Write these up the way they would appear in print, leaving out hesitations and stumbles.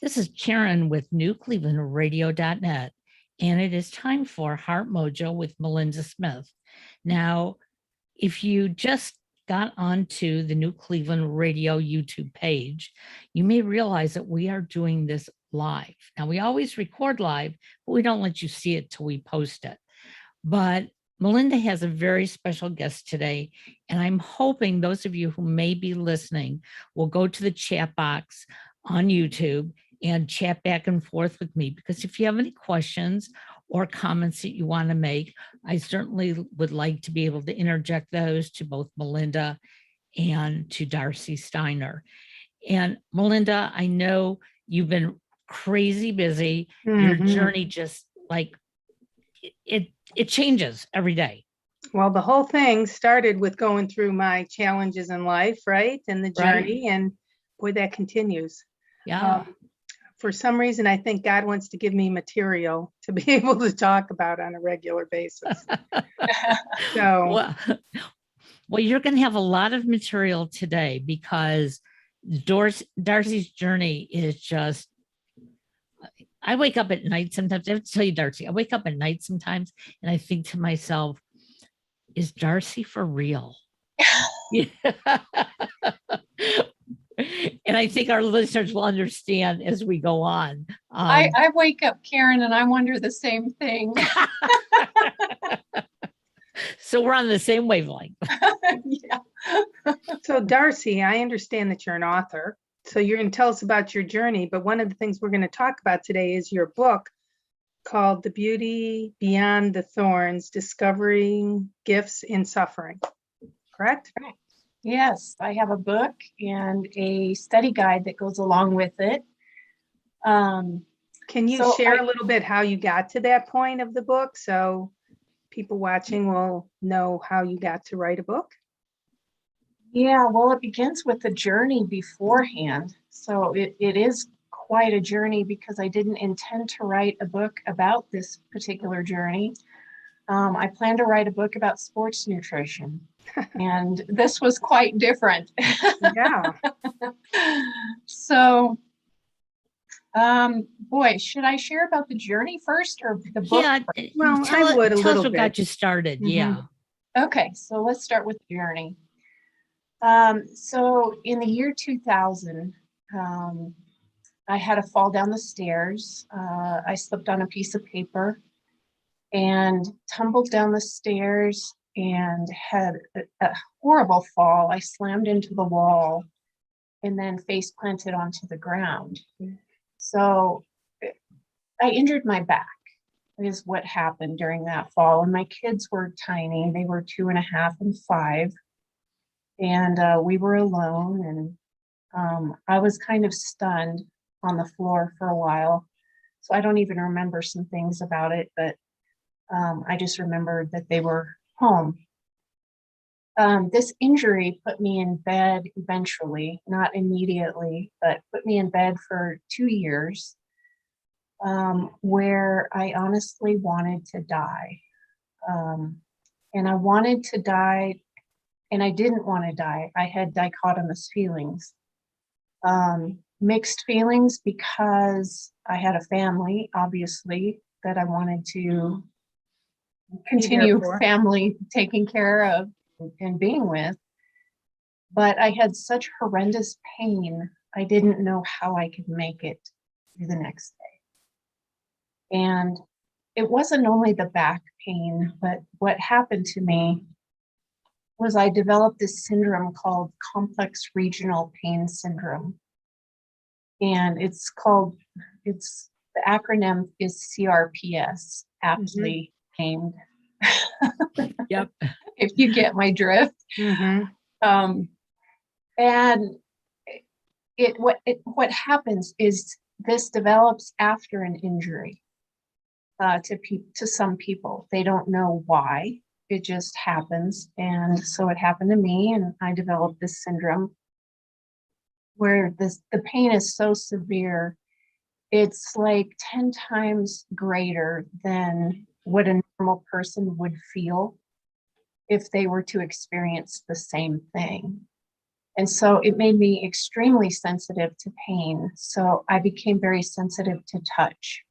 This is Karen with NewClevelandRadio.net, and it is time for Heart Mojo with Melinda Smith. Now, if you just got onto the New Cleveland Radio YouTube page, you may realize that we are doing this live. Now, we always record live, but we don't let you see it till we post it. But Melinda has a very special guest today, and I'm hoping those of you who may be listening will go to the chat box on YouTube and chat back and forth with me, because if you have any questions or comments that you want to make, I certainly would like to be able to interject those to both Melinda and to Darci Steiner. And Melinda, I know you've been crazy busy. Your journey just like it changes every day. Well, the whole thing started with going through my challenges in life, right? And the journey, and boy, that continues. Yeah. For some reason, I think God wants to give me material to be able to talk about on a regular basis. So, well, you're going to have a lot of material today, because Darci's journey is just, I wake up at night sometimes. I have to tell you, Darci, I wake up at night sometimes and I think to myself, is Darci for real? Yeah. And I think our listeners will understand as we go on. I wake up, Karen, and I wonder the same thing. So we're on the same wavelength. Yeah. So Darci, I understand that you're an author. So you're going to tell us about your journey. But one of the things we're going to talk about today is your book called The Beauty Beyond the Thorns, Discovering Gifts in Suffering. Correct? Correct. Yes, I have a book and a study guide that goes along with it. Can you share a little bit how you got to that point of the book, so people watching will know how you got to write a book? Yeah, well, it begins with the journey beforehand. So it is quite a journey, because I didn't intend to write a book about this particular journey. I planned to write a book about sports nutrition. And this was quite different. Yeah. So, boy, should I share about the journey first or the book? Yeah, well, tell I would a us little what bit. got you started. Yeah. Okay, so let's start with the journey. So in the year 2000, I had a fall down the stairs. I slipped on a piece of paper and tumbled down the stairs and had a horrible fall. I slammed into the wall and then face planted onto the ground. So I injured my back, is what happened during that fall. And my kids were tiny. They were 2.5 and 5. And we were alone, and I was kind of stunned on the floor for a while. So I don't even remember some things about it, but I just remembered that they were home. This injury put me in bed eventually, not immediately, but put me in bed for 2 years, where I honestly wanted to die. And I wanted to die, and I didn't want to die. I had dichotomous feelings. Mixed feelings, because I had a family, obviously, that I wanted to continue family taking care of and being with. But I had such horrendous pain, I didn't know how I could make it through the next day. And it wasn't only the back pain, but what happened to me was I developed this syndrome called complex regional pain syndrome. And the acronym is CRPS, aptly named. Yep. If you get my drift. And what happens is this develops after an injury to some people. They don't know why. It just happens. And so it happened to me, and I developed this syndrome where the pain is so severe, it's like 10 times greater than what a normal person would feel if they were to experience the same thing. And so it made me extremely sensitive to pain. So I became very sensitive to touch.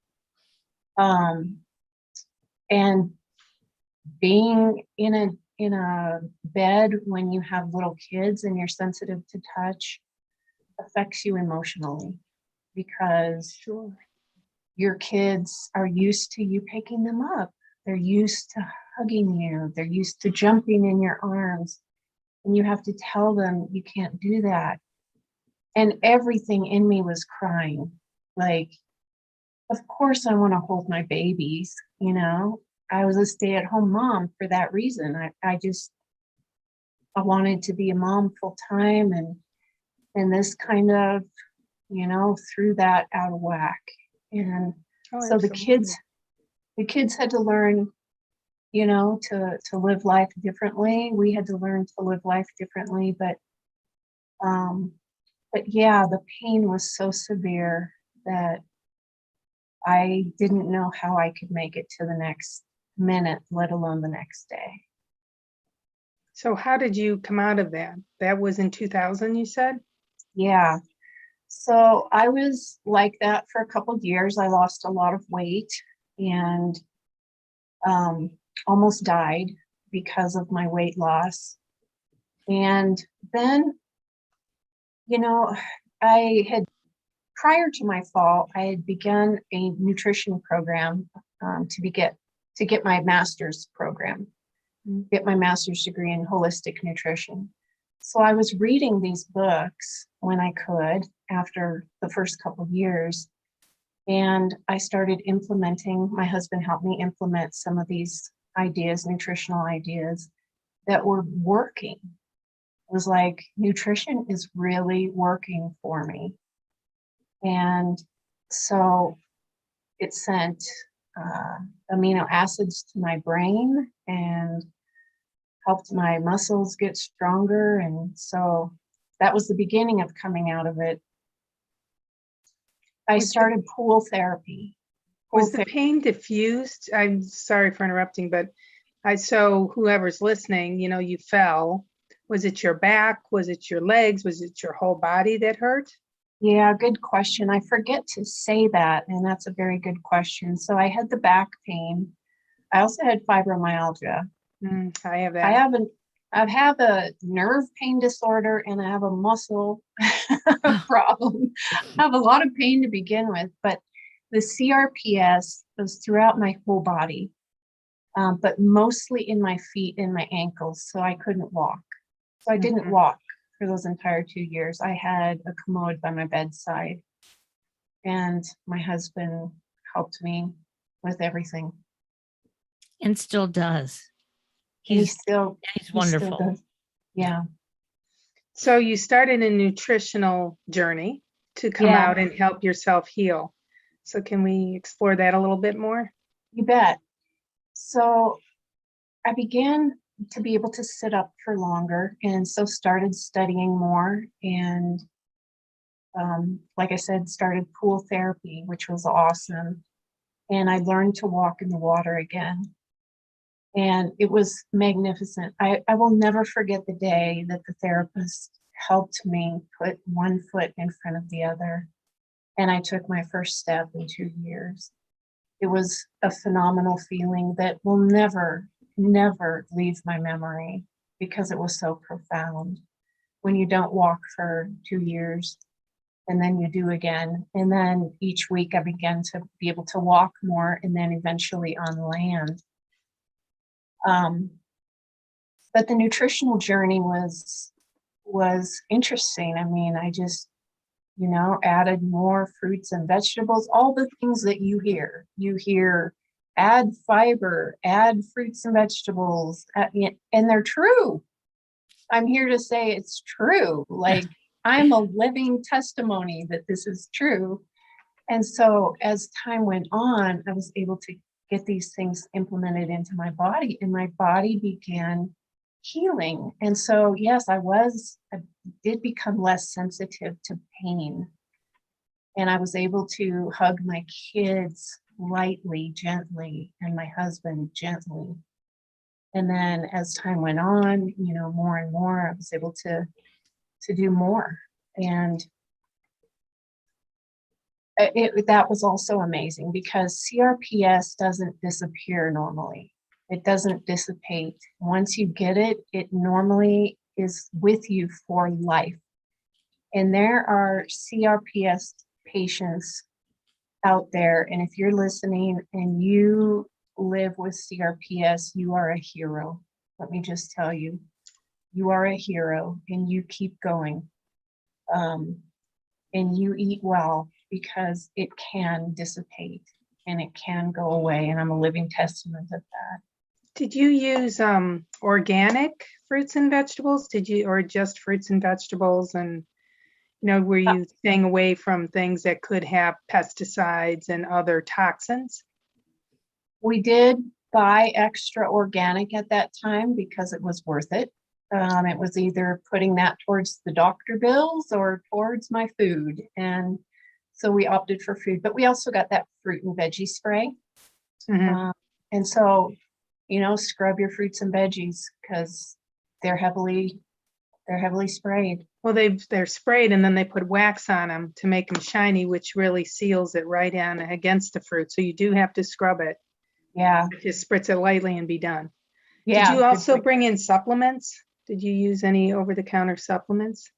And being in a bed when you have little kids and you're sensitive to touch affects you emotionally, because Sure. your kids are used to you picking them up. They're used to hugging you. They're used to jumping in your arms. And you have to tell them you can't do that. And everything in me was crying. Like, of course I want to hold my babies, you know. I was a stay-at-home mom for that reason. I wanted to be a mom full time, and this kind of, you know, threw that out of whack. And Oh, so the kids had to learn, you know, to live life differently. We had to learn to live life differently, but yeah, the pain was so severe that I didn't know how I could make it to the next minute, let alone the next day. So how did you come out of that? That was in 2000, you said? Yeah. So I was like that for a couple of years. I lost a lot of weight and almost died because of my weight loss. And then, you know, prior to my fall, I had begun a nutrition program to get my master's program, get my master's degree in holistic nutrition. So I was reading these books when I could after the first couple of years. And I started implementing, my husband helped me implement some of these ideas, nutritional ideas that were working. It was like, nutrition is really working for me. And so it sent amino acids to my brain and helped my muscles get stronger. And so that was the beginning of coming out of it. I started pool therapy. Was the pain diffused? I'm sorry for interrupting, but so whoever's listening, you know, you fell. Was it your back? Was it your legs? Was it your whole body that hurt? Yeah, good question. I forget to say that, and that's a very good question. So I had the back pain. I also had fibromyalgia. I have I that. have a nerve pain disorder, and I have a muscle problem. I have a lot of pain to begin with, but the CRPS was throughout my whole body, but mostly in my feet and my ankles, so I couldn't walk. So I didn't walk for those entire 2 years. I had a commode by my bedside, and my husband helped me with everything. And still does. And He's he wonderful. still does. Yeah. So you started a nutritional journey to come Yeah. out and help yourself heal. So can we explore that a little bit more? You bet. So I began to be able to sit up for longer, and so started studying more, and like I said, started pool therapy, which was awesome. And I learned to walk in the water again. And it was magnificent. I will never forget the day that the therapist helped me put one foot in front of the other. And I took my first step in 2 years. It was a phenomenal feeling that will never, never leave my memory, because it was so profound. When you don't walk for 2 years and then you do again. And then each week I began to be able to walk more, and then eventually on land. But the nutritional journey was interesting. I mean, I just, you know, added more fruits and vegetables, all the things that you hear. You hear, add fiber, add fruits and vegetables, and they're true. I'm here to say it's true. Like, I'm a living testimony that this is true. And so as time went on, I was able to get these things implemented into my body, and my body began healing. And so, yes, I did become less sensitive to pain. And I was able to hug my kids lightly, gently, and my husband gently. And then as time went on, you know, more and more, I was able to to do more. And that was also amazing because CRPS doesn't disappear normally. It doesn't dissipate. Once you get it, it normally is with you for life. And there are CRPS patients out there. And if you're listening and you live with CRPS, you are a hero. Let me just tell you, you are a hero and you keep going. And you eat well because it can dissipate and it can go away. And I'm a living testament of that. Did you use organic fruits and vegetables? Or just fruits and vegetables? And, were you staying away from things that could have pesticides and other toxins? We did buy extra organic at that time because it was worth it. It was either putting that towards the doctor bills or towards my food. And so we opted for food, but we also got that fruit and veggie spray. Mhm. And so, scrub your fruits and veggies because they're heavily sprayed. Well, they're sprayed and then they put wax on them to make them shiny, which really seals it right on against the fruit. So you do have to scrub it. Yeah. Just spritz it lightly and be done. Yeah. Did you also bring in supplements? Did you use any over-the-counter supplements?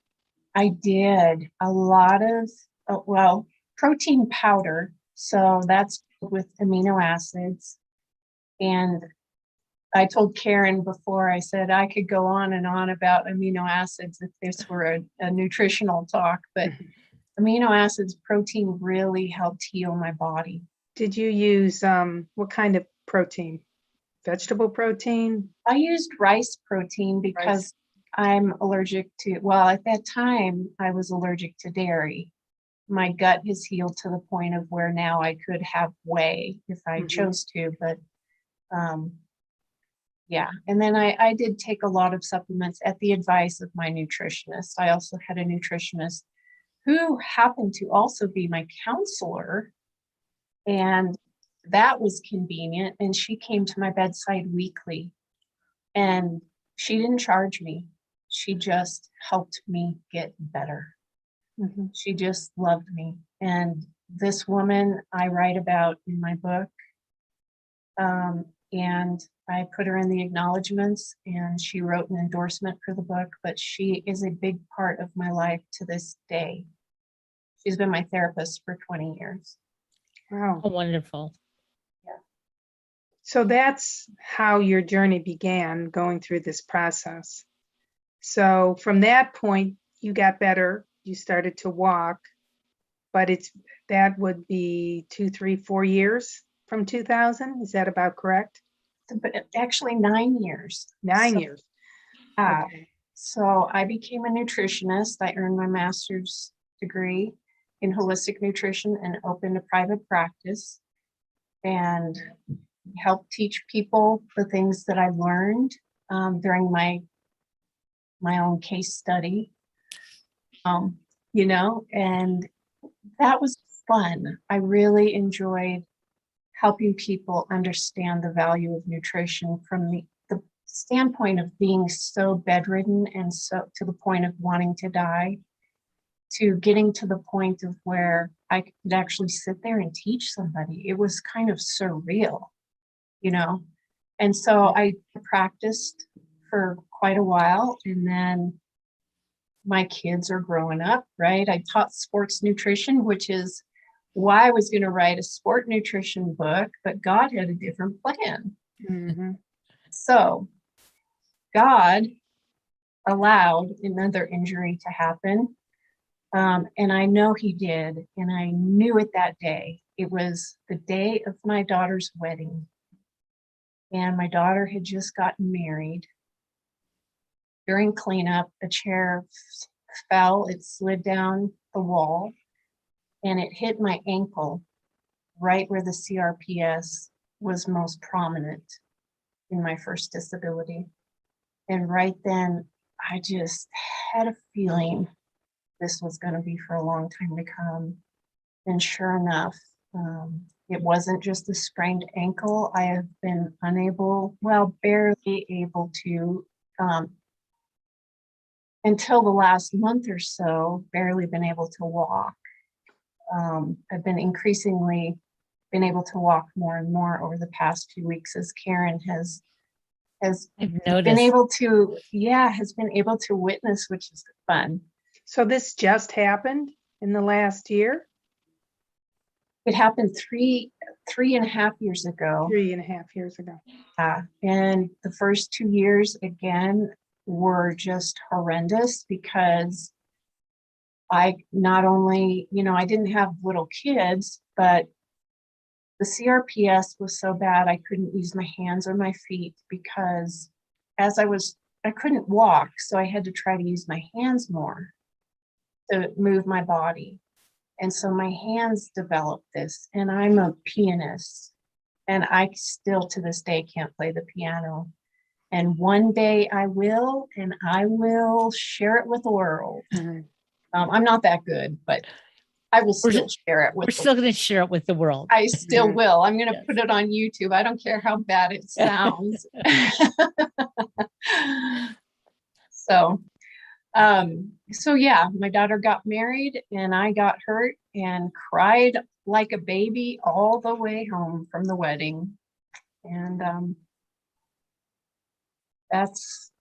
I did a lot of, protein powder. So that's with amino acids. And I told Karen before, I said I could go on and on about amino acids if this were a nutritional talk, but amino acids, protein really helped heal my body. Did you use what kind of protein? Vegetable protein? I used rice protein because I'm allergic to, at that time I was allergic to dairy. My gut has healed to the point of where now I could have whey if I chose to, but yeah. And then I did take a lot of supplements at the advice of my nutritionist. I also had a nutritionist who happened to also be my counselor. And that was convenient. And she came to my bedside weekly. And she didn't charge me. She just helped me get better. She just loved me. And this woman I write about in my book. And I put her in the acknowledgments and she wrote an endorsement for the book, but she is a big part of my life to this day. She's been my therapist for 20 years. Wow. Oh, wonderful. Yeah. So that's how your journey began, going through this process. So from that point, you got better, you started to walk, but that would be 2, 3, 4 years from 2000. Is that about correct? But actually 9 years. 9 years. Okay. So I became a nutritionist. I earned my master's degree in holistic nutrition and opened a private practice and helped teach people the things that I learned during my own case study. And that was fun. I really enjoyed helping people understand the value of nutrition from the standpoint of being so bedridden and so to the point of wanting to die, to getting to the point of where I could actually sit there and teach somebody. It was kind of surreal, And so I practiced for quite a while, and then my kids are growing up, right? I taught sports nutrition, which is why I was going to write a sport nutrition book, but God had a different plan. So God allowed another injury to happen. And I know he did. And I knew it that day. It was the day of my daughter's wedding. And my daughter had just gotten married. During cleanup, a chair fell, it slid down the wall, and it hit my ankle right where the CRPS was most prominent in my first disability. And right then, I just had a feeling this was going to be for a long time to come. And sure enough, it wasn't just a sprained ankle. I have been barely able to until the last month or so, barely been able to walk. I've been increasingly been able to walk more and more over the past few weeks as Karen has I've been noticed. able to, has been able to witness, which is fun. So this just happened in the last year, It happened three and a half years ago. 3.5 years ago. And the first 2 years, again, were just horrendous because I not only, I didn't have little kids, but the CRPS was so bad I couldn't use my hands or my feet because I couldn't walk, so I had to try to use my hands more to move my body. And so my hands developed this, and I'm a pianist, and I still to this day can't play the piano. And one day I will, and I will share it with the world. Mhm. I'm not that good, but I will still share it with We're still going to share it with the world. I still Mhm. will. I'm going to Yes. put it on YouTube. I don't care how bad it sounds. So yeah, my daughter got married and I got hurt and cried like a baby all the way home from the wedding. And that's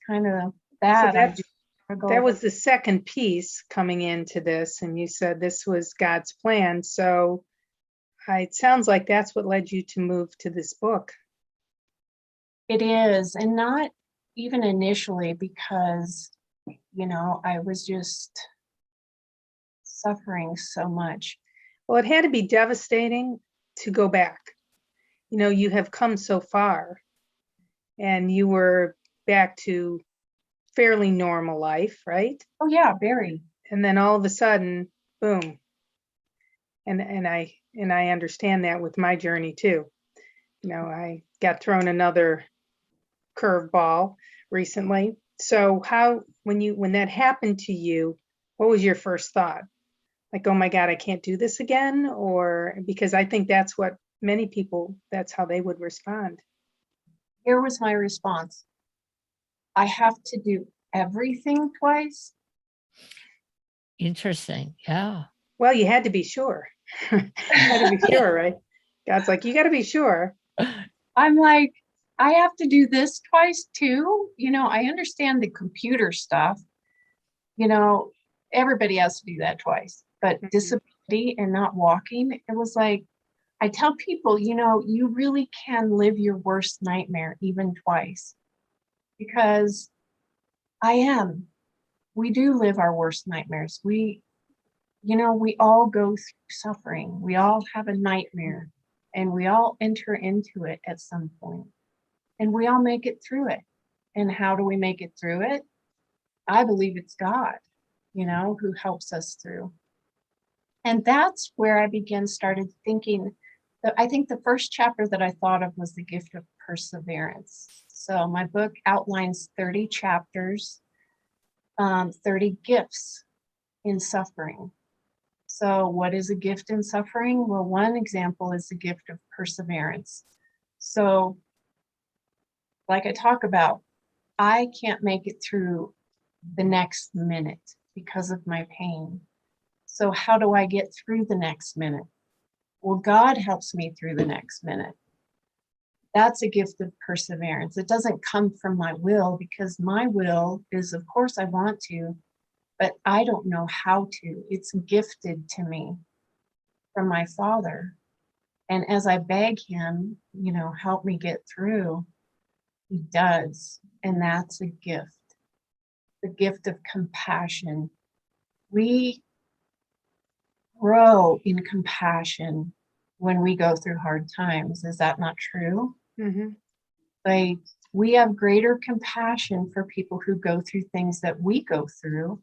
kind of that. I do struggle. That was the second piece coming into this, and you said this was God's plan. So it sounds like that's what led you to move to this book. It is, and not even initially because, I was just suffering so much. Well, it had to be devastating to go back. You have come so far, and you were back to fairly normal life, right? Oh yeah, very. And then all of a sudden, boom. And I understand that with my journey too. I got thrown another curveball recently. So when that happened to you, what was your first thought? Like, oh my God, I can't do this again? Or because I think that's what many people, that's how they would respond. Here was my response. I have to do everything twice. Interesting. Yeah. Well, you had to be sure. You had to be sure, right? God's like, you got to be sure. I'm like, I have to do this twice too. I understand the computer stuff. Everybody has to do that twice. But Mhm. disability and not walking, it was like, I tell people, you really can live your worst nightmare even twice. Because we do live our worst nightmares. We all go through suffering. We all have a nightmare and we all enter into it at some point and we all make it through it. And how do we make it through it? I believe it's God, who helps us through. And that's where I started thinking that I think the first chapter that I thought of was the gift of perseverance. So my book outlines 30 chapters, 30 gifts in suffering. So what is a gift in suffering? Well, one example is the gift of perseverance. So like I talk about, I can't make it through the next minute because of my pain. So how do I get through the next minute? Well, God helps me through the next minute. That's a gift of perseverance. It doesn't come from my will because my will is, of course, I want to, but I don't know how to. It's gifted to me from my Father. And as I beg him, help me get through, he does. And that's a gift, the gift of compassion. We grow in compassion when we go through hard times. Is that not true? Mhm. Like, we have greater compassion for people who go through things that we go through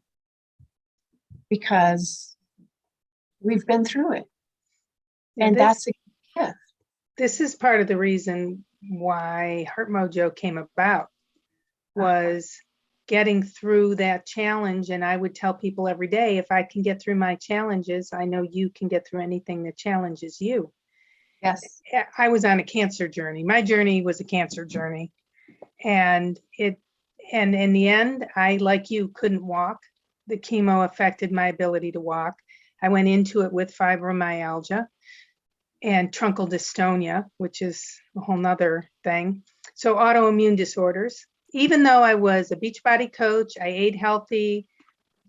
because we've been through it. And that's a gift. This is part of the reason why Heart Mojo came about, was getting through that challenge. And I would tell people every day, if I can get through my challenges, I know you can get through anything that challenges you. Yes. I was on a cancer journey. My journey was a cancer journey. And it And in the end, I, like you, couldn't walk. The chemo affected my ability to walk. I went into it with fibromyalgia and truncal dystonia, which is a whole nother thing. So autoimmune disorders. Even though I was a Beachbody coach, I ate healthy,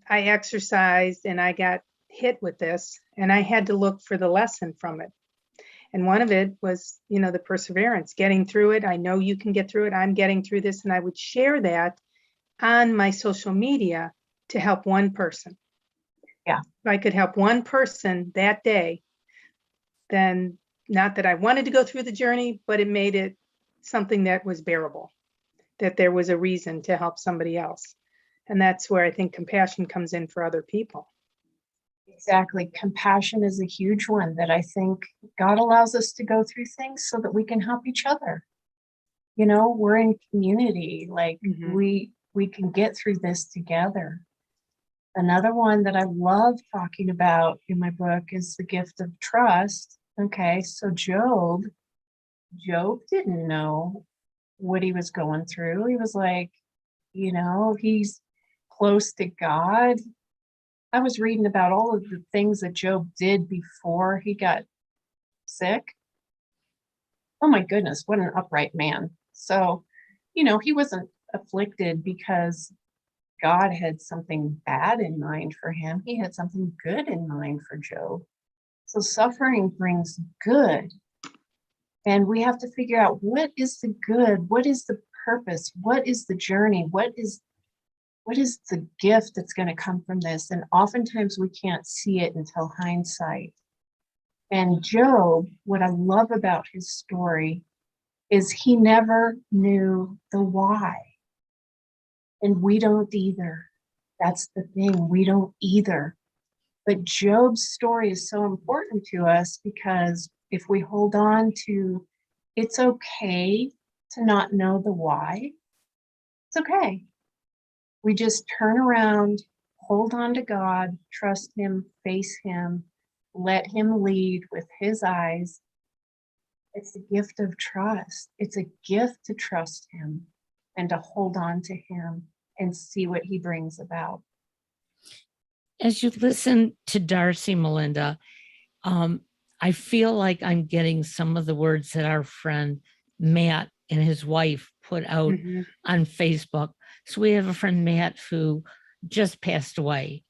I exercised, and I got hit with this, and I had to look for the lesson from it. And one of it was, the perseverance, getting through it. I know you can get through it. I'm getting through this. And I would share that on my social media to help one person. Yeah. If I could help one person that day, then not that I wanted to go through the journey, but it made it something that was bearable, that there was a reason to help somebody else. And that's where I think compassion comes in for other people. Exactly. Compassion is a huge one that I think God allows us to go through things so that we can help each other. We're in community, like we can get through this together. Another one that I love talking about in my book is the gift of trust. Okay, so Job didn't know what he was going through. He was like, he's close to God. I was reading about all of the things that Job did before he got sick. Oh my goodness, what an upright man. So, he wasn't afflicted because God had something bad in mind for him. He had something good in mind for Job. So suffering brings good. And we have to figure out, what is the good? What is the purpose? What is the journey? What is the gift that's going to come from this? And oftentimes we can't see it until hindsight. And Job, what I love about his story is he never knew the why. And we don't either. That's the thing. We don't either. But Job's story is so important to us because if we hold on to, it's okay to not know the why. It's okay. We just turn around, hold on to God, trust him, face him, let him lead with his eyes. It's a gift of trust. It's a gift to trust him and to hold on to him and see what he brings about. As you listen to Darci, Melinda, I feel like I'm getting some of the words that our friend Matt and his wife put out on Facebook. So we have a friend, Matt, who just passed away.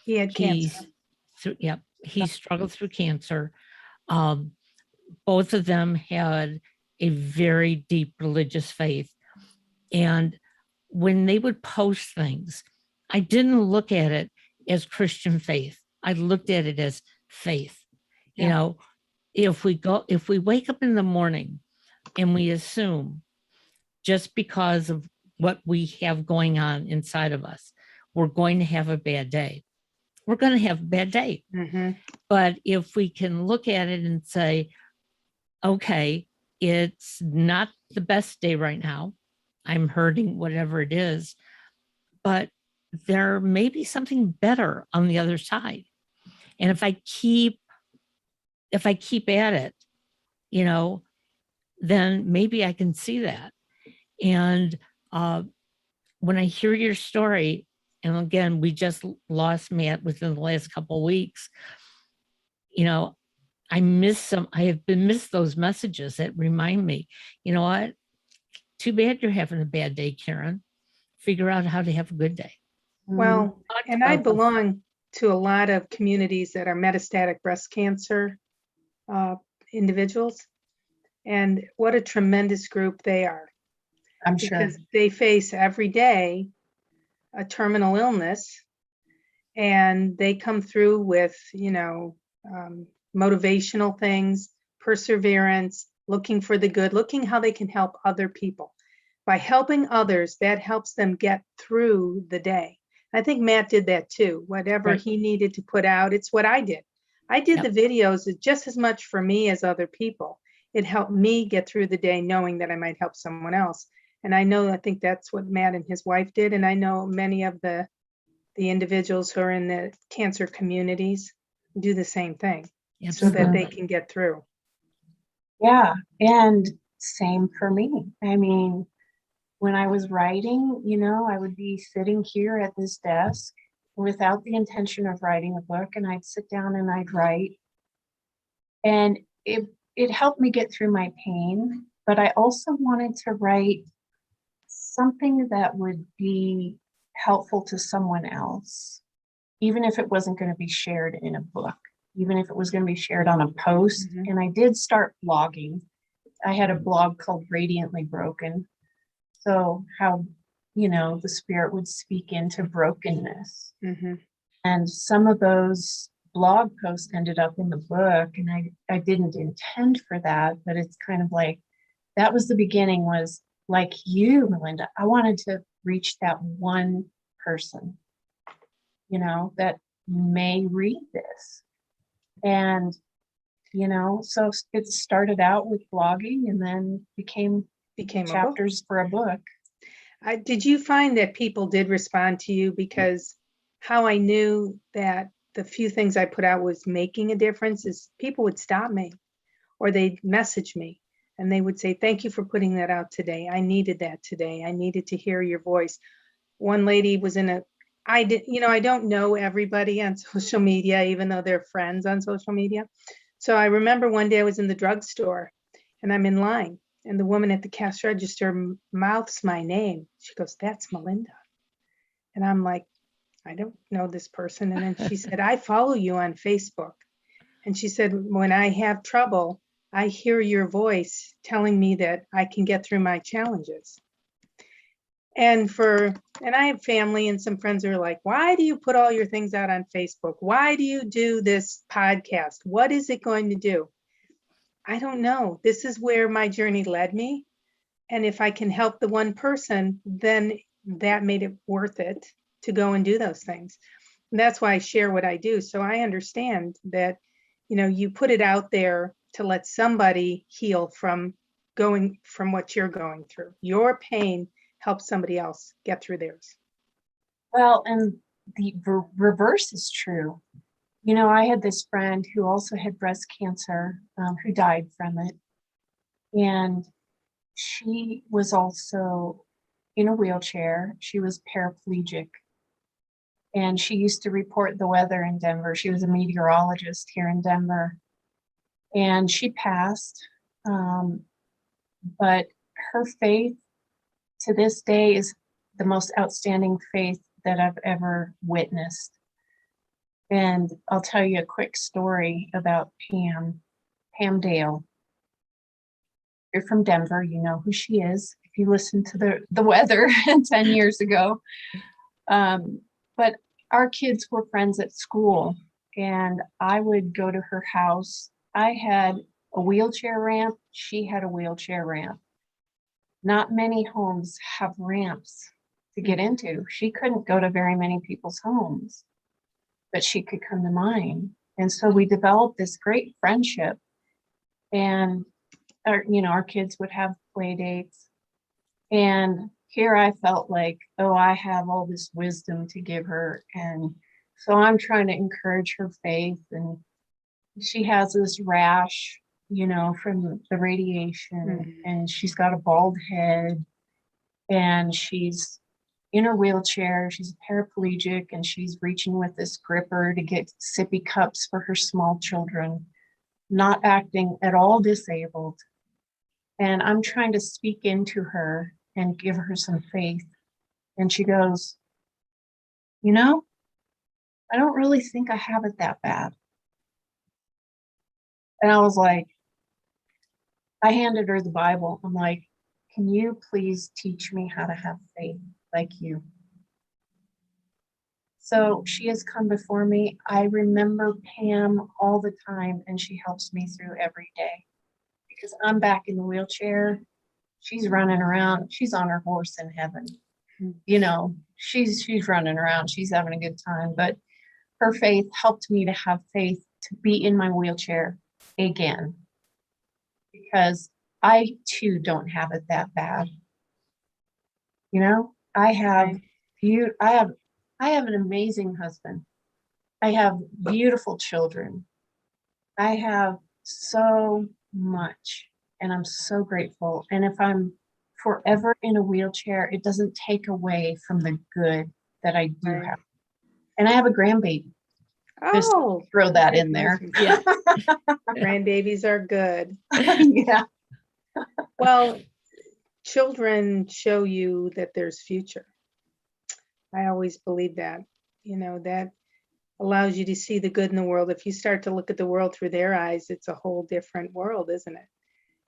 He had cancer. He struggled through cancer. Both of them had a very deep religious faith. And when they would post things, I didn't look at it as Christian faith. I looked at it as faith. Yeah. If we wake up in the morning and we assume just because of what we have going on inside of us, we're going to have a bad day. We're going to have a bad day. But if we can look at it and say, okay, it's not the best day right now. I'm hurting, whatever it is, but there may be something better on the other side. And if I keep at it, then maybe I can see that. And when I hear your story, and again, we lost Matt within the last couple of weeks, I have been missed those messages that remind me, what? Too bad you're having a bad day, Karen. Figure out how to have a good day. Well, and I belong to a lot of communities that are metastatic breast cancer individuals. And what a tremendous group they are. I'm sure. Because they face every day a terminal illness, and they come through with, motivational things, perseverance, looking for the good, looking how they can help other people. By helping others, that helps them get through the day. I think Matt did that too. Whatever he needed to put out, it's what I did. I did the videos just as much for me as other people. It helped me get through the day knowing that I might help someone else. And I think that's what Matt and his wife did. And I know many of the individuals who are in the cancer communities do the same thing so that they can get through. Yeah. And same for me. I mean, when I was writing, you know, I would be sitting here at this desk without the intention of writing a book, and I'd sit down and I'd write. And it helped me get through my pain, but I also wanted to write something that would be helpful to someone else, even if it wasn't going to be shared in a book, even if it was going to be shared on a post. Mhm. And I did start blogging. I had a blog called Radiantly Broken. So how, you know, the spirit would speak into brokenness. Mhm. And some of those blog posts ended up in the book, and I didn't intend for that, but it's kind of like, that was the beginning, was like you, Melinda. I wanted to reach that one person, you know, that may read this. And, you know, so it started out with blogging and then became Became a book. chapters for a book. Did you find that people did respond to you? Because how I knew that the few things I put out was making a difference is people would stop me or they'd message me and they would say, thank you for putting that out today. I needed that today. I needed to hear your voice. One lady was I don't know everybody on social media, even though they're friends on social media. So I remember one day I was in the drugstore and I'm in line, and the woman at the cash register mouths my name. She goes, that's Melinda. And I'm like, I don't know this person. And then she said, I follow you on Facebook. And she said, when I have trouble, I hear your voice telling me that I can get through my challenges. And I have family and some friends who are like, why do you put all your things out on Facebook? Why do you do this podcast? What is it going to do? I don't know. This is where my journey led me. And if I can help the one person, then that made it worth it to go and do those things. And that's why I share what I do. So I understand that, you put it out there to let somebody heal from what you're going through. Your pain helps somebody else get through theirs. Well, and the reverse is true. You know, I had this friend who also had breast cancer, who died from it. And she was also in a wheelchair. She was paraplegic. And she used to report the weather in Denver. She was a meteorologist here in Denver. And she passed. But her faith to this day is the most outstanding faith that I've ever witnessed. And I'll tell you a quick story about Pam Dale. You're from Denver, you know who she is if you listen to the weather 10 years ago. But our kids were friends at school, and I would go to her house. I had a wheelchair ramp. She had a wheelchair ramp. Not many homes have ramps to get into. She couldn't go to very many people's homes, but she could come to mine. And so we developed this great friendship. And our kids would have play dates. And here I felt like, oh, I have all this wisdom to give her. And so I'm trying to encourage her faith. And she has this rash, from the radiation, and she's got a bald head, and she's in her wheelchair. She's a paraplegic, and she's reaching with this gripper to get sippy cups for her small children, not acting at all disabled. And I'm trying to speak into her and give her some faith. And she goes, I don't really think I have it that bad. And I was like, I handed her the Bible. I'm like, can you please teach me how to have faith like you? So she has come before me. I remember Pam all the time, and she helps me through every day because I'm back in the wheelchair. She's running around. She's on her horse in heaven. She's running around. She's having a good time. But her faith helped me to have faith to be in my wheelchair again, because I too don't have it that bad. I have an amazing husband. I have beautiful children. I have so much, and I'm so grateful. And if I'm forever in a wheelchair, it doesn't take away from the good that I do Right. have. And I have a grandbaby. Just Oh, throw that in there. congratulations. Grandbabies are good. Yeah. Well, children show you that there's future. I always believe that, that allows you to see the good in the world. If you start to look at the world through their eyes, it's a whole different world, isn't it?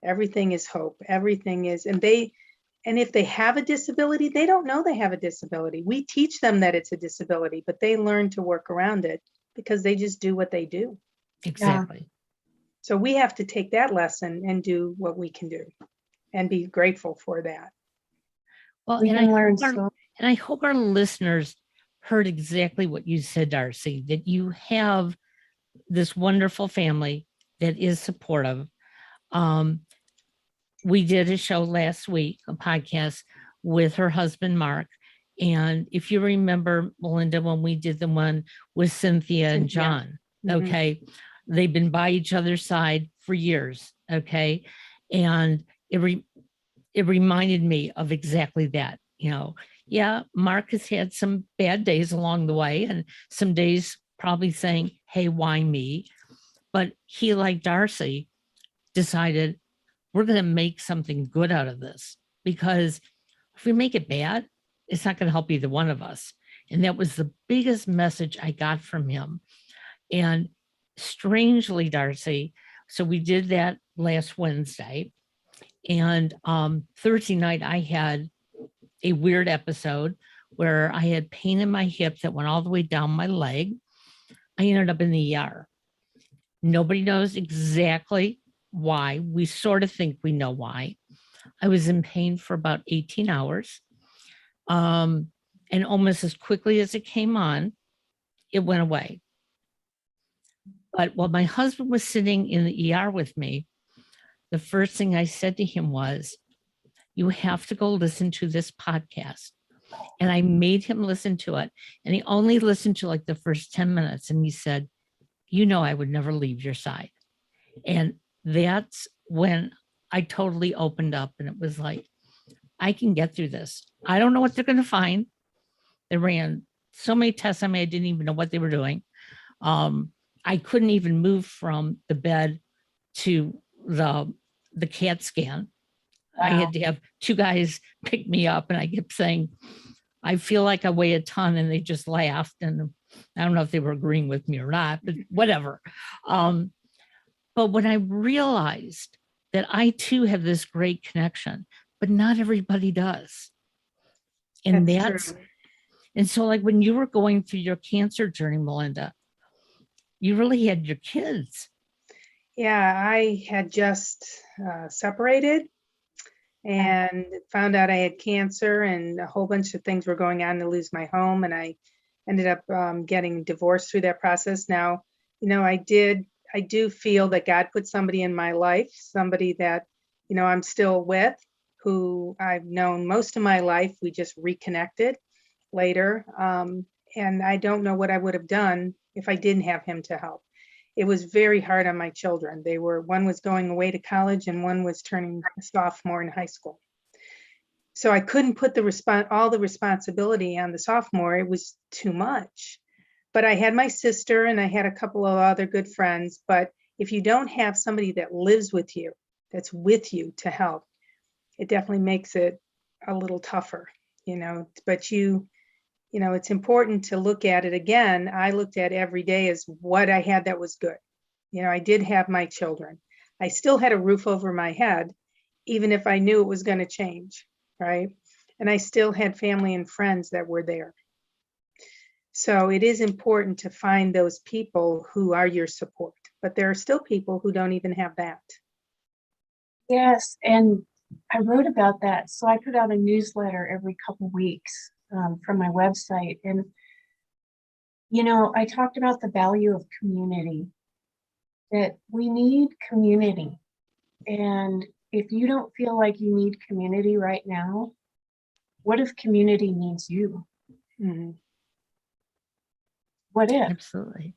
Everything is hope. Everything is, and if they have a disability, they don't know they have a disability. We teach them that it's a disability, but they learn to work around it because they just do what they do. Exactly. So we have to take that lesson and do what we can do and be grateful for that. Well, We and can learn I hope our listeners heard exactly what you said, Darci, that you have this wonderful family that is supportive. We did a show last week, a podcast with her husband, Mark. And if you remember, Melinda, when we did the one with Cynthia and John, okay, they've been by each other's side for years, okay? And it reminded me of exactly that, yeah, Mark has had some bad days along the way and some days probably saying, hey, why me? But he, like Darci, decided we're going to make something good out of this, because if we make it bad, it's not going to help either one of us. And that was the biggest message I got from him. And strangely, Darci, so we did that last Wednesday. And Thursday night, I had a weird episode where I had pain in my hip that went all the way down my leg. I ended up in the ER. Nobody knows exactly why. We sort of think we know why. I was in pain for about 18 hours. And almost as quickly as it came on, it went away. But while my husband was sitting in the ER with me, the first thing I said to him was, you have to go listen to this podcast. And I made him listen to it. And he only listened to like the first 10 minutes. And he said, I would never leave your side. And that's when I totally opened up, and it was like, I can get through this. I don't know what they're going to find. They ran so many tests on me, I didn't even know what they were doing. I couldn't even move from the bed to the CAT scan. Wow. I had to have two guys pick me up, and I kept saying, I feel like I weigh a ton, and they just laughed. And I don't know if they were agreeing with me or not, but whatever. But when I realized that I too have this great connection, but not everybody does. And that's true. And so, like, when you were going through your cancer journey, Melinda, you really had your kids. Yeah, I had just separated and found out I had cancer, and a whole bunch of things were going on to lose my home. And I ended up getting divorced through that process. Now, I do feel that God put somebody in my life, somebody that, I'm still with, who I've known most of my life. We just reconnected later. And I don't know what I would have done if I didn't have him to help. It was very hard on my children. One was going away to college and one was turning a sophomore in high school. So I couldn't put all the responsibility on the sophomore. It was too much. But I had my sister and I had a couple of other good friends. But if you don't have somebody that lives with you, that's with you to help, it definitely makes it a little tougher, but it's important to look at it again. I looked at every day as what I had that was good. I did have my children. I still had a roof over my head, even if I knew it was going to change, right? And I still had family and friends that were there. So it is important to find those people who are your support, but there are still people who don't even have that. Yes, and I wrote about that. So I put out a newsletter every couple weeks from my website. And, I talked about the value of community, that we need community. And if you don't feel like you need community right now, what if community needs you? Mm-hmm. What if? Absolutely.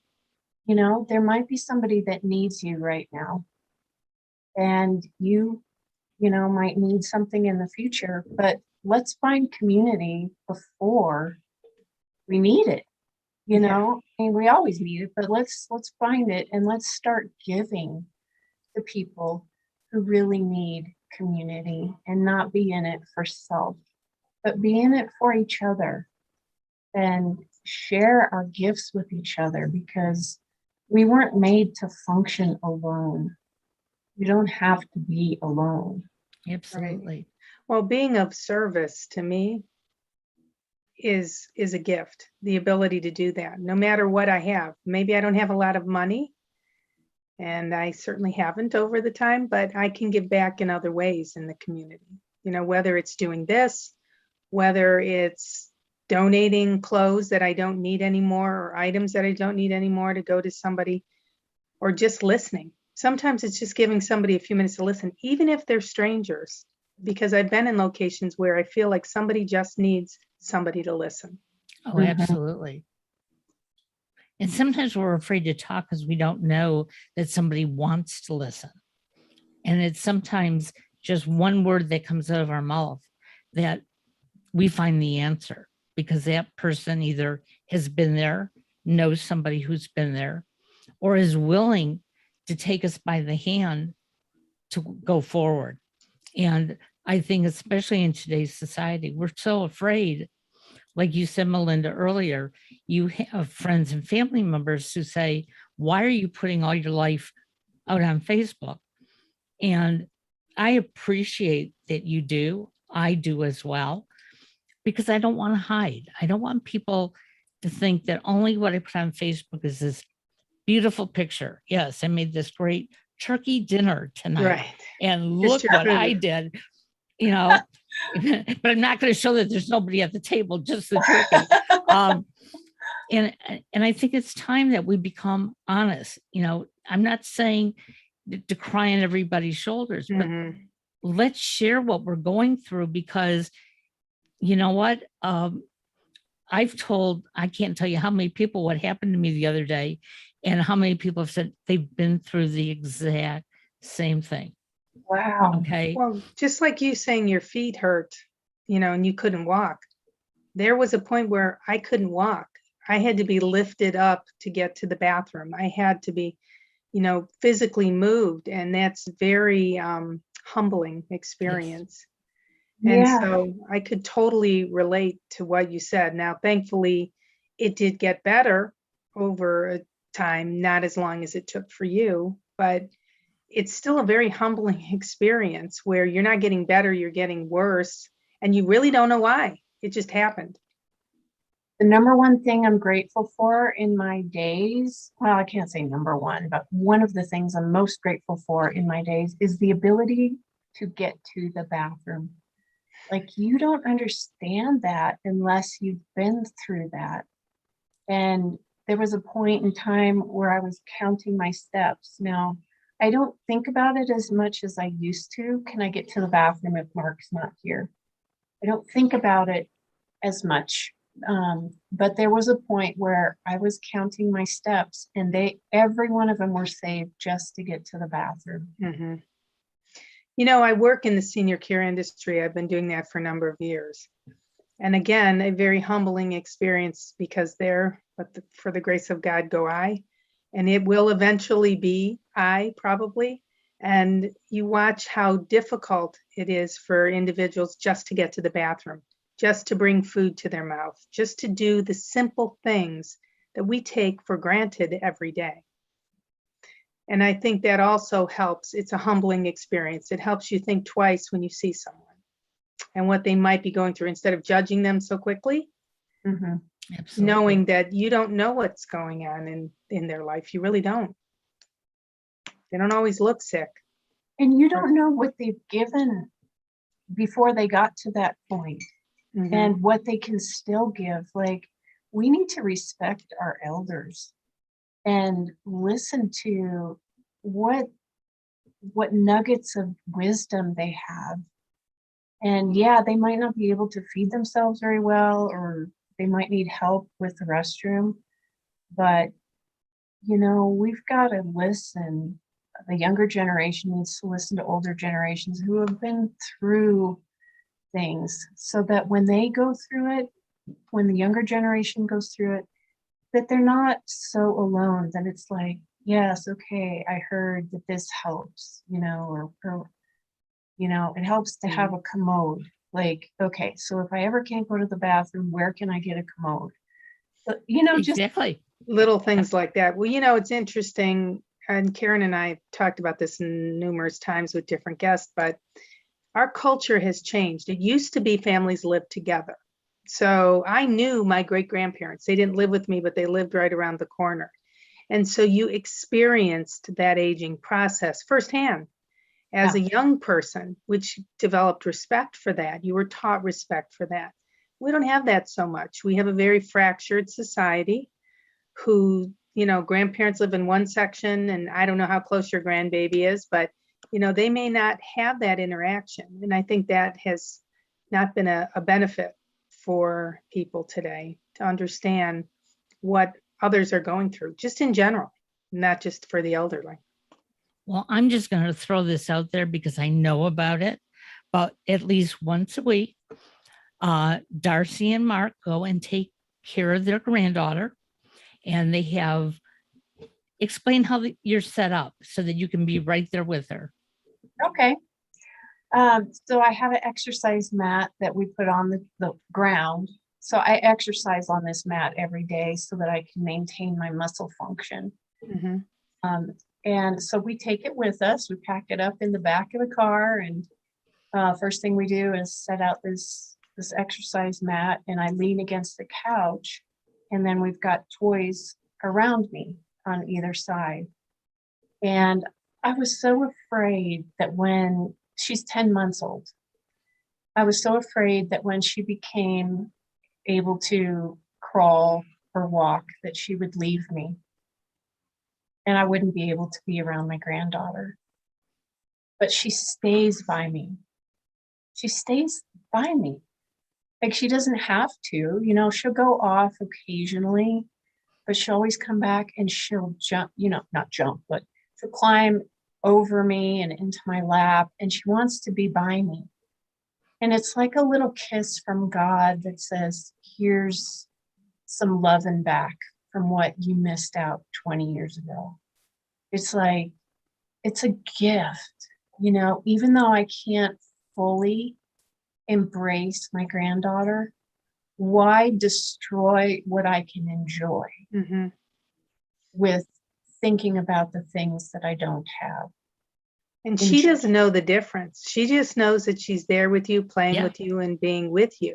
There might be somebody that needs you right now. And you might need something in the future, but let's find community before we need it. I mean, we always need it, but let's find it, and let's start giving to people who really need community, and not be in it for self, but be in it for each other, and share our gifts with each other, because we weren't made to function alone. You don't have to be alone. Absolutely. Well, being of service to me is a gift, the ability to do that, no matter what I have. Maybe I don't have a lot of money, and I certainly haven't over the time, but I can give back in other ways in the community. Whether it's doing this, whether it's donating clothes that I don't need anymore, or items that I don't need anymore to go to somebody, or just listening. Sometimes it's just giving somebody a few minutes to listen, even if they're strangers, because I've been in locations where I feel like somebody just needs somebody to listen. Oh, Mhm. absolutely. And sometimes we're afraid to talk because we don't know that somebody wants to listen. And it's sometimes just one word that comes out of our mouth that we find the answer, because that person either has been there, knows somebody who's been there, or is willing to take us by the hand to go forward. And I think, especially in today's society, we're so afraid. Like you said, Melinda, earlier, you have friends and family members who say, why are you putting all your life out on Facebook? And I appreciate that you do. I do as well, because I don't want to hide. I don't want people to think that only what I put on Facebook is this beautiful picture. Yes, I made this great turkey dinner tonight. Right. And Just look your what I food. did, but I'm not going to show that there's nobody at the table, just the turkey. And I think it's time that we become honest. I'm not saying to cry on everybody's shoulders, but Mhm. let's share what we're going through, because you know what? I can't tell you how many people what happened to me the other day, and how many people have said they've been through the exact same thing. Wow. Okay. Well, just like you saying your feet hurt, and you couldn't walk. There was a point where I couldn't walk. I had to be lifted up to get to the bathroom. I had to be, physically moved, and that's very humbling experience. And Yeah. so I could totally relate to what you said. Now, thankfully, it did get better over a time, not as long as it took for you, but it's still a very humbling experience where you're not getting better, you're getting worse, and you really don't know why. It just happened. The number one thing I'm grateful for in my days, well, I can't say number one, but one of the things I'm most grateful for in my days is the ability to get to the bathroom. Like, you don't understand that unless you've been through that. And there was a point in time where I was counting my steps. Now, I don't think about it as much as I used to. Can I get to the bathroom if Mark's not here? I don't think about it as much. But there was a point where I was counting my steps, and every one of them were saved just to get to the bathroom. Mm-hmm. I work in the senior care industry. I've been doing that for a number of years. And again, a very humbling experience, because for the grace of God go I, and it will eventually be I, probably. And you watch how difficult it is for individuals just to get to the bathroom, just to bring food to their mouth, just to do the simple things that we take for granted every day. And I think that also helps. It's a humbling experience. It helps you think twice when you see someone and what they might be going through, instead of judging them so quickly. Mm-hmm. Absolutely. Knowing that you don't know what's going on in their life. You really don't. They don't always look sick. And you don't know what they've given before they got to that point, Mhm. and what they can still give. Like, we need to respect our elders and listen to what nuggets of wisdom they have. And yeah, they might not be able to feed themselves very well, or they might need help with the restroom, but we've got to listen the younger generation needs to listen to older generations who have been through things, so that when they go through it, when the younger generation goes through it, that they're not so alone, that it's like, yes, okay, I heard that this helps, or it helps to have a commode. Like, okay, so if I ever can't go to the bathroom, where can I get a commode? But, just Exactly. Little things like that. Well, it's interesting, and Karen and I talked about this numerous times with different guests, but our culture has changed. It used to be families lived together. So I knew my great-grandparents. They didn't live with me, but they lived right around the corner. And so you experienced that aging process firsthand as a young person, which developed respect for that. You were taught respect for that. We don't have that so much. We have a very fractured society who, grandparents live in one section, and I don't know how close your grandbaby is, but, they may not have that interaction. And I think that has not been a benefit for people today to understand what others are going through, just in general, not just for the elderly. Well, I'm just going to throw this out there because I know about it. But at least once a week, Darci and Mark go and take care of their granddaughter, and they have explain how you're set up so that you can be right there with her. Okay. So I have an exercise mat that we put on the ground. So I exercise on this mat every day so that I can maintain my muscle function. Mm-hmm. And so we take it with us. We pack it up in the back of the car, and first thing we do is set out this exercise mat, and I lean against the couch, and then we've got toys around me on either side. And I was so afraid that when she's 10 months old, I was so afraid that when she became able to crawl or walk, that she would leave me and I wouldn't be able to be around my granddaughter. But she stays by me. She stays by me. Like, she doesn't have to, she'll go off occasionally, but she'll always come back and she'll jump, not jump, but she'll climb over me and into my lap, and she wants to be by me. And it's like a little kiss from God that says, here's some loving back from what you missed out 20 years ago. It's like, it's a gift, even though I can't fully embrace my granddaughter, why destroy what I can enjoy with thinking about the things that I don't have? And she doesn't know the difference. She just knows that she's there with you, playing with you, and being with you.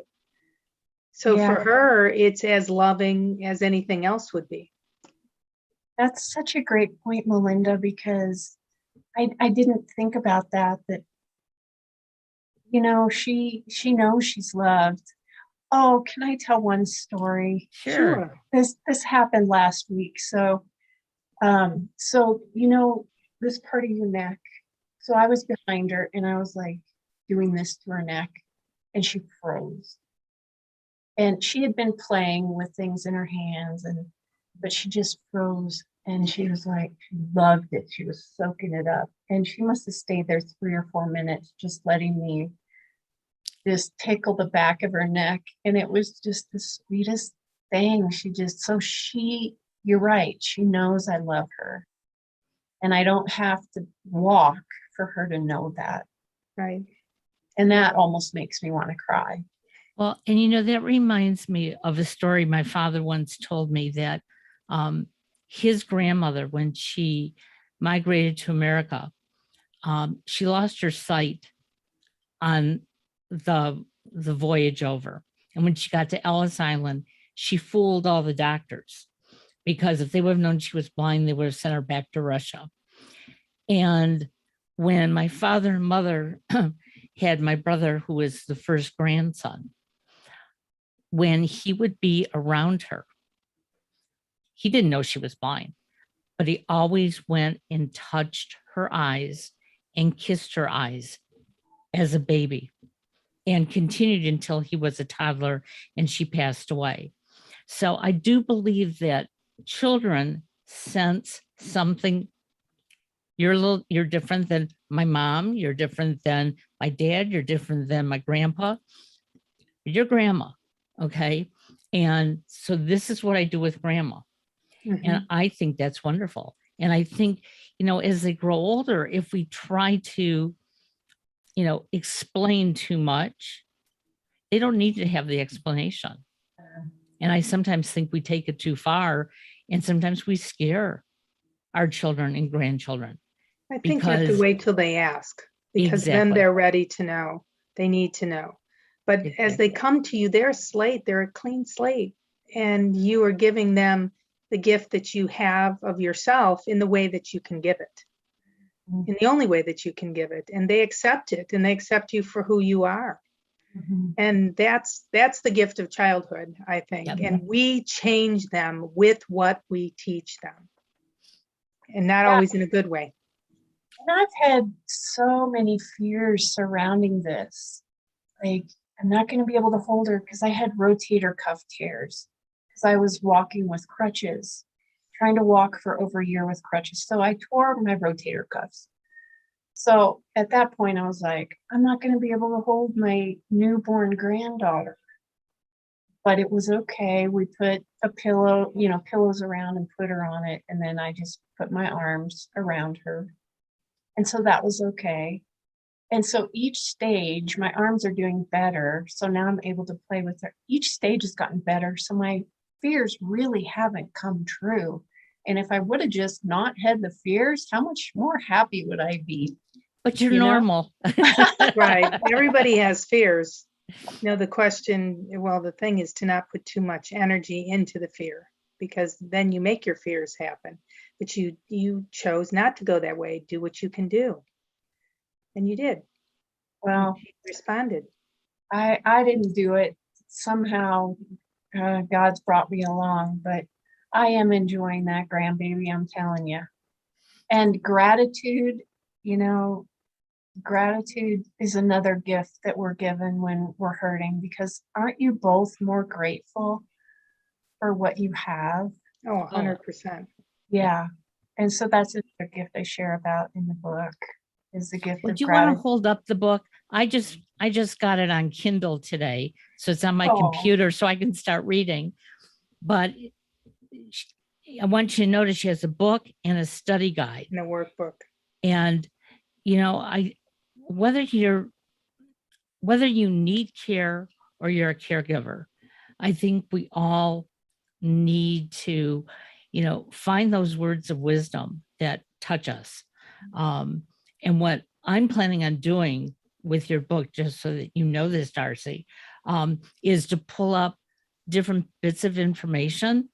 So for her, it's as loving as anything else would be. That's such a great point, Melinda, because I didn't think about that, she knows she's loved. Oh, can I tell one story? Sure. This happened last week. So this part of your neck. So I was behind her and I was like doing this to her neck, and she froze. And she had been playing with things in her hands, but she just froze, and she was like, she loved it. She was soaking it up. And she must have stayed there 3 or 4 minutes, just letting me just tickle the back of her neck. And it was just the sweetest thing. You're right. She knows I love her. And I don't have to walk for her to know that. Right. And that almost makes me want to cry. Well, and that reminds me of a story my father once told me, that his grandmother, when she migrated to America, she lost her sight on the voyage over. And when she got to Ellis Island, she fooled all the doctors, because if they would have known she was blind, they would have sent her back to Russia. And when my father and mother had my brother, who was the first grandson, when he would be around her, he didn't know she was blind, but he always went and touched her eyes and kissed her eyes as a baby, and continued until he was a toddler and she passed away. So I do believe that children sense something You're different than my mom. You're different than my dad. You're different than my grandpa. Your grandma. Okay. And so this is what I do with grandma. Mhm. And I think that's wonderful. And I think, as they grow older, if we try to, explain too much, they don't need to have the explanation. And I sometimes think we take it too far, and sometimes we scare our children and grandchildren. I think you have to Because- wait till they ask, because then Exactly. they're ready to know. They need to know. But as they Exactly. come to you, they're a slate, they're a clean slate. And you are giving them the gift that you have of yourself in the way that you can give it, in the only way that you can give it. And they accept it, and they accept you for who you are. Mhm. And that's the gift of childhood, I think. Yep. And we change them with what we teach them, and not Yeah. always in a good way. And I've had so many fears surrounding this. Like, I'm not going to be able to hold her because I had rotator cuff tears because I was walking with crutches, trying to walk for over a year with crutches. So I tore my rotator cuffs. So at that point, I was like, I'm not going to be able to hold my newborn granddaughter. But it was okay. We put a pillow, pillows around and put her on it. And then I just put my arms around her. And so that was okay. And so each stage, my arms are doing better. So now I'm able to play with her. Each stage has gotten better. So my fears really haven't come true. And if I would have just not had the fears, how much more happy would I be? But you're You know? normal. Right. Everybody has fears. The the thing is to not put too much energy into the fear, because then you make your fears happen. But you chose not to go that way. Do what you can do. And you did. Well, You responded. I didn't do it. Somehow God's brought me along, but I am enjoying that grandbaby, I'm telling you. And gratitude, gratitude is another gift that we're given when we're hurting, because aren't you both more grateful for what you have? Oh, 100%. Yeah. And so that's another gift I share about in the book, is the gift Well, of do you want to gratitude. hold up the book? I just got it on Kindle today, so it's on my Oh. computer, so I can start reading. But I want you to notice she has a book and a study guide. In a workbook. And whether you need care or you're a caregiver, I think we all need to, find those words of wisdom that touch us. And what I'm planning on doing with your book, just so that you know this, Darci, is to pull up different bits of information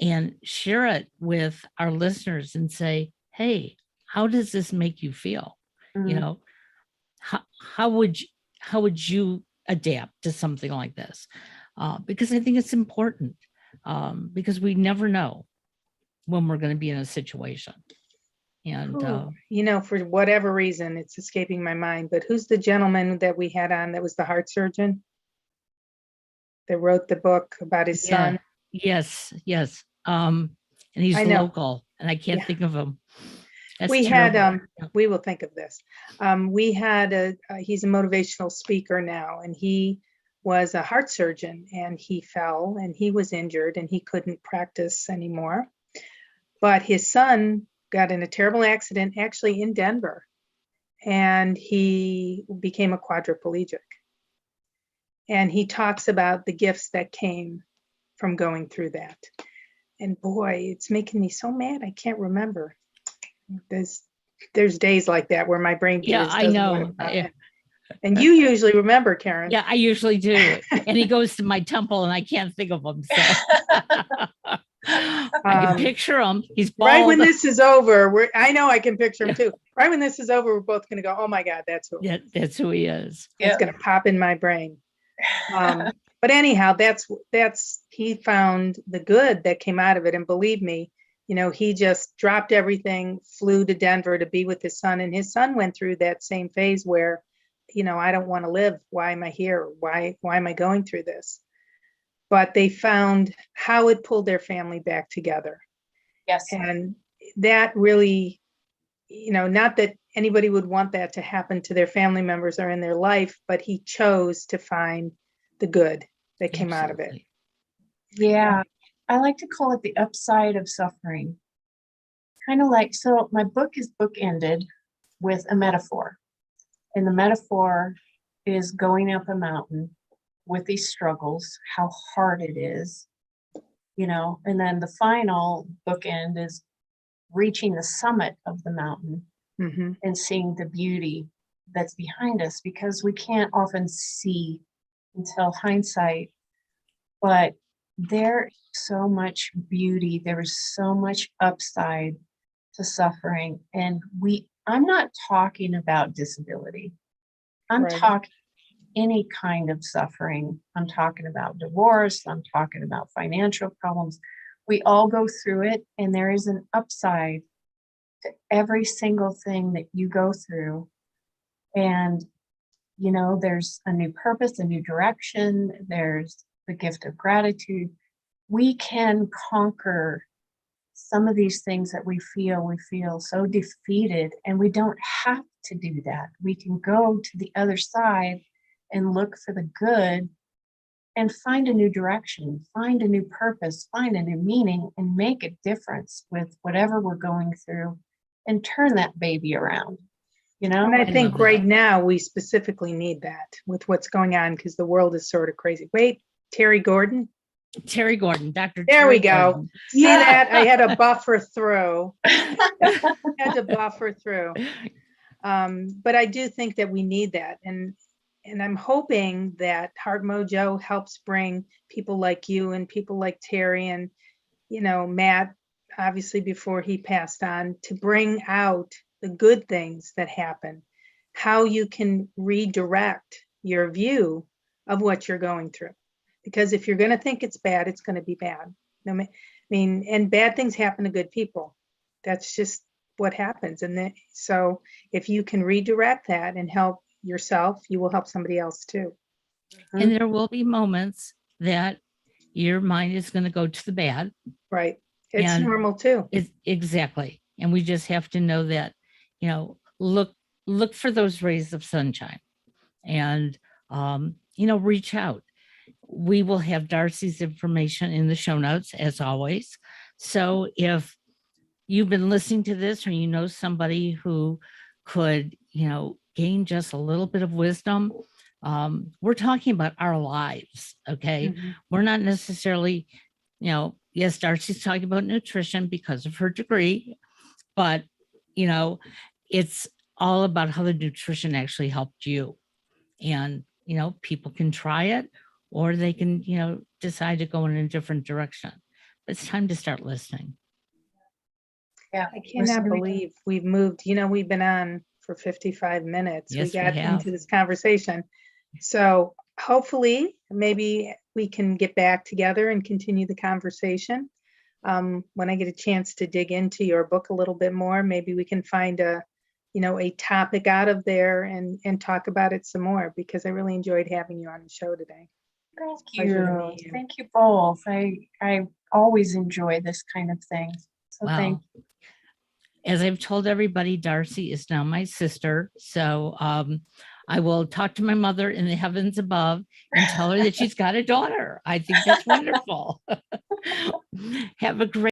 and share it with our listeners and say, hey, how does this make you feel? Mhm. How would you adapt to something like this? Because I think it's important, because we never know when we're going to be in a situation. And for whatever reason, it's escaping my mind, but who's the gentleman that we had on that was the heart surgeon that wrote the book about his son? Yes. And he's I know. local, and I can't Yeah. think of him. That's We terrible. had, we will think of this. We had he's a motivational speaker now, and he was a heart surgeon, and he fell and he was injured and he couldn't practice anymore. But his son got in a terrible accident, actually in Denver, and he became a quadriplegic. And he talks about the gifts that came from going through that. And boy, it's making me so mad. I can't remember. There's days like that where my brain Yeah, just I doesn't know. want to happen. And you usually remember, Karen. Yeah, I usually do. And he goes to my temple and I can't think of him. So I can picture him. He's bald. Right when this is over, I know I can picture him too. Right when this is over, we're both going to go, oh my God, that's who. Yeah, that's who he is. It's going to pop in my brain. But anyhow, he found the good that came out of it. And believe me, he just dropped everything, flew to Denver to be with his son. And his son went through that same phase where, I don't want to live. Why am I here? Why am I going through this? But they found how it pulled their family back together. Yes. And that really, not that anybody would want that to happen to their family members or in their life, but he chose to find the good that came out of it. Absolutely. Yeah, I like to call it the upside of suffering. Kind of like, so my book is bookended with a metaphor. And the metaphor is going up a mountain with these struggles, how hard it is, and then the final bookend is reaching the summit of the mountain Hmm. and seeing the beauty that's behind us, because we can't often see until hindsight, but there's so much beauty, there is so much upside to suffering. And I'm not talking about disability. I'm Right. talking any kind of suffering. I'm talking about divorce. I'm talking about financial problems. We all go through it, and there is an upside to every single thing that you go through. And, there's a new purpose, a new direction. There's the gift of gratitude. We can conquer some of these things that we feel so defeated, and we don't have to do that. We can go to the other side and look for the good and find a new direction, find a new purpose, find a new meaning, and make a difference with whatever we're going through and turn that baby around, And I I think love right that. now we specifically need that with what's going on, because the world is sort of crazy. Wait, Terry Gordon. Terry Gordon, Dr. There Terry we go. Gordon. See that? I had a buffer through. Had to buffer through. But I do think that we need that. And I'm hoping that Heart Mojo helps bring people like you and people like Terry and, Matt, obviously before he passed on, to bring out the good things that happen, how you can redirect your view of what you're going through. Because if you're going to think it's bad, it's going to be bad. And bad things happen to good people. That's just what happens. And so if you can redirect that and help yourself, you will help somebody else too. And there will be moments that your mind is going to go to the bad. Right. It's And normal too. Exactly. And we just have to know that, look for those rays of sunshine and, reach out. We will have Darci's information in the show notes as always. So if you've been listening to this or you know somebody who could, gain just a little bit of wisdom, we're talking about our lives. Okay. Mhm. We're not necessarily, yes, Darci's talking about nutrition because of her degree, but, it's all about how the nutrition actually helped you. And, people can try it or they can, decide to go in a different direction. But it's time to start listening. Yeah, I cannot believe we've moved. We've been on for 55 minutes. Yes, we we got have. into this conversation. So hopefully, maybe we can get back together and continue the conversation. When I get a chance to dig into your book a little bit more, maybe we can find a topic out of there and talk about it some more, because I really enjoyed having you on the show today. Thank Pleasure to you. meet you. Thank you both. I always enjoy this kind of thing. So thank Wow. As I've told everybody, Darci is now my sister. So I will talk to my mother in the heavens above and tell her that she's got a daughter. I think that's wonderful. Have a great